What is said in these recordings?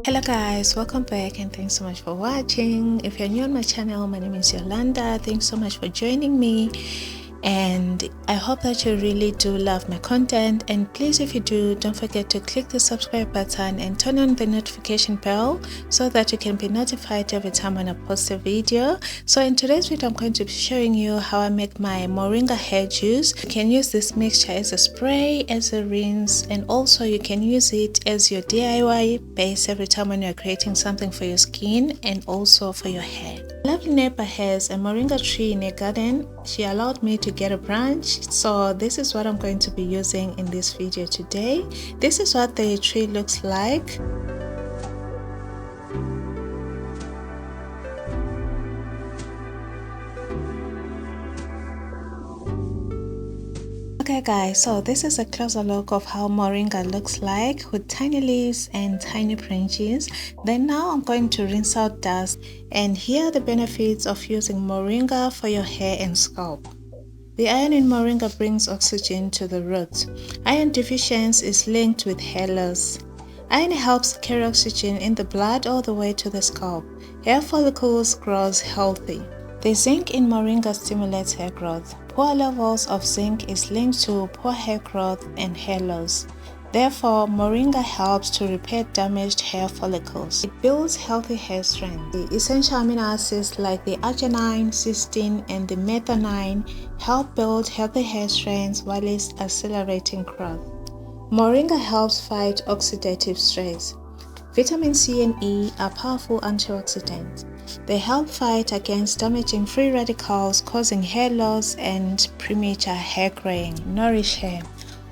Hello guys, welcome back and thanks so much for watching. If you're new on my channel, my name is Yolanda. Thanks so much for joining me, and I hope that you really do love my content. And please, if you do, don't forget to click the subscribe button and turn on the notification bell so that you can be notified every time when I post a video. So in today's video, I'm going to be showing you how I make my moringa hair juice. You can use this mixture as a spray, as a rinse, and also you can use it as your DIY base every time when you're creating something for your skin and also for your hair. My lovely neighbor has a moringa tree in her garden. She allowed me to get a branch, so this is what I'm going to be using in this video today. This is what the tree looks like. Okay guys, so this is a closer look of how moringa looks like with tiny leaves and tiny branches. Then now I'm going to rinse out dust, and here are the benefits of using moringa for your hair and scalp. The iron in moringa brings oxygen to the roots. Iron deficiency is linked with hair loss. Iron helps carry oxygen in the blood all the way to the scalp. Hair follicles grows healthy. The zinc in moringa stimulates hair growth. Poor levels of zinc is linked to poor hair growth and hair loss. Therefore, moringa helps to repair damaged hair follicles. It builds healthy hair strength. The essential amino acids like the arginine, cysteine, and the methionine help build healthy hair strands while it's accelerating growth. Moringa helps fight oxidative stress. Vitamin C and E are powerful antioxidants. They help fight against damaging free radicals causing hair loss and premature hair graying. Nourish hair.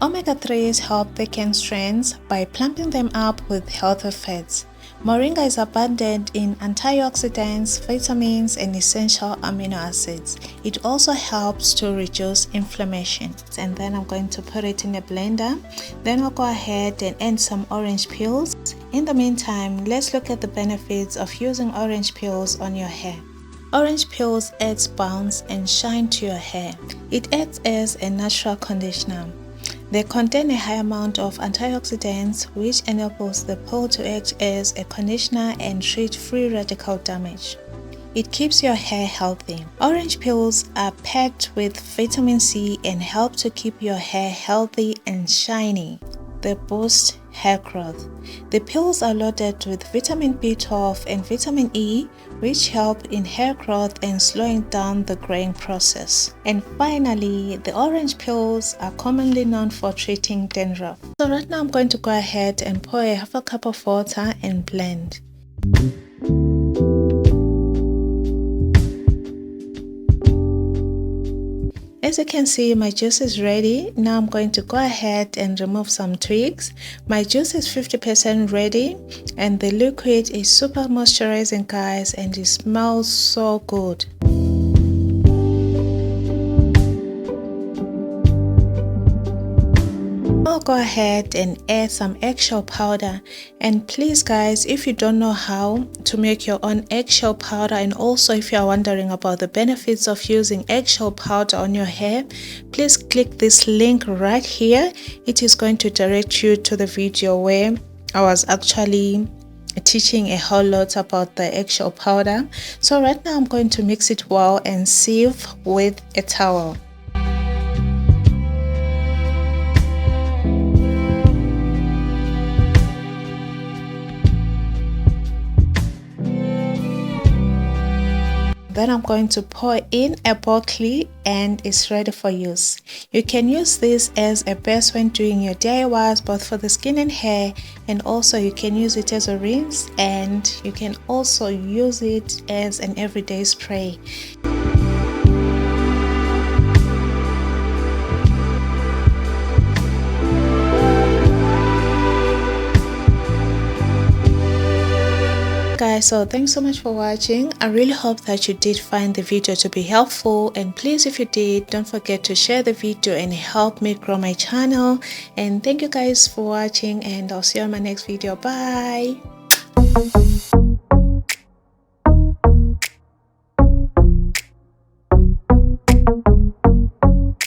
Omega-3s help thicken strands by plumping them up with healthy fats. Moringa is abundant in antioxidants, vitamins, and essential amino acids. It also helps to reduce inflammation. And then I'm going to put it in a blender. Then I'll go ahead and add some orange peels. In the meantime, let's look at the benefits of using orange peels on your hair. Orange peels adds bounce and shine to your hair. It acts as a natural conditioner. They contain a high amount of antioxidants, which enables the peel to act as a conditioner and treat free radical damage. It keeps your hair healthy. Orange peels are packed with vitamin C and help to keep your hair healthy and shiny. They boost hair growth. The peels are loaded with vitamin B12 and vitamin E, which help in hair growth and slowing down the graying process. And finally, the orange peels are commonly known for treating dandruff. So right now I'm going to go ahead and pour a half a cup of water and blend. As you can see, my juice is ready. Now I'm going to go ahead and remove some twigs. My juice is 50% ready, and the liquid is super moisturizing guys, and it smells so good. I'll go ahead and add some eggshell powder. And please guys, if you don't know how to make your own eggshell powder, and also if you are wondering about the benefits of using eggshell powder on your hair, please click this link right here. It is going to direct you to the video where I was actually teaching a whole lot about the eggshell powder. So right now I'm going to mix it well and sieve with a towel. Then I'm going to pour in a bottle and it's ready for use. You can use this as a base when doing your DIYs, both for the skin and hair, and also you can use it as a rinse, and you can also use it as an everyday spray. Guys, so thanks so much for watching. I really hope that you did find the video to be helpful, and please, if you did, don't forget to share the video and help me grow my channel. And thank you guys for watching, and I'll see you on my next video. Bye.